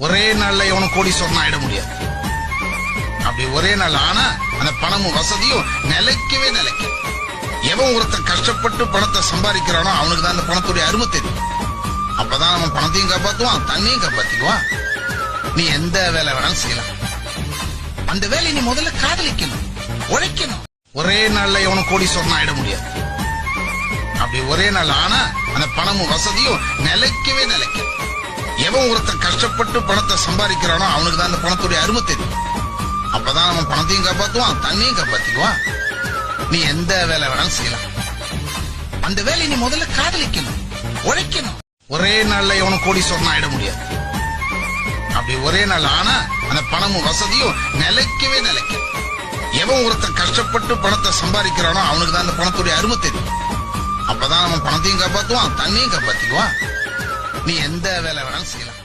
ஒரே நாள்ல எவனும் கோடீஸ்வரன் ஆயிட முடியாது. அப்படி ஒரே நாள் ஆனா அந்த பணமும் வசதியும் நிலைக்கவே நிலைக்கும். எவன் ஒருத்தன் கஷ்டப்பட்டு பணத்தை சம்பாதிக்கிறானோ அவனுக்கு தான் அந்த பணத்துடைய அருமை தெரியும். அப்பதான் அவன் பணத்தையும் காப்பாத்துவான், தன்னையும் காப்பாத்திக்குவான். நீ எந்த வேலை வேணாலும் செய்யலாம். அந்த வேலையை நீ முதல்ல காதலிக்கணும், உழைக்கணும். ஒரே நாள்ல எவனும் கோடீஸ்வரன் ஆயிட முடியாது. அப்படி ஒரே நாள் ஆனா அந்த பணமும் வசதியும் நிலைக்கவே நிலைக்கும். எவன் ஒருத்தன் கஷ்டப்பட்டு பணத்தை சம்பாதிக்கிறானோ அவனுக்கு தான் அந்த பணத்துடைய அருமை தெரியும். அப்பதான் அவன் பணத்தையும் காப்பாத்துவான், தன்னையும் காப்பாத்திக்குவான். நீ எந்த வேலை வேணாலும் செய்யலாம். அந்த வேலையை நீ முதல்ல காதலிக்கணும், உழைக்கணும். ஒரே நாள்ல எவனும் கோடீஸ்வரன் ஆயிட முடியாது. அப்படி ஒரே நாள் ஆனா அந்த பணமும் வசதியும் நிலைக்கவே நிலைக்கும். எவன் ஒருத்தன் கஷ்டப்பட்டு பணத்தை சம்பாதிக்கிறானோ அவனுக்கு தான் அந்த பணத்துடைய அருமை தெரியும். அப்பதான் அவன் பணத்தையும் காப்பாத்துவான், தன்னையும் காப்பாத்திக்குவான். நீ எந்த வேலை வேணாலும் செய்யலாம்.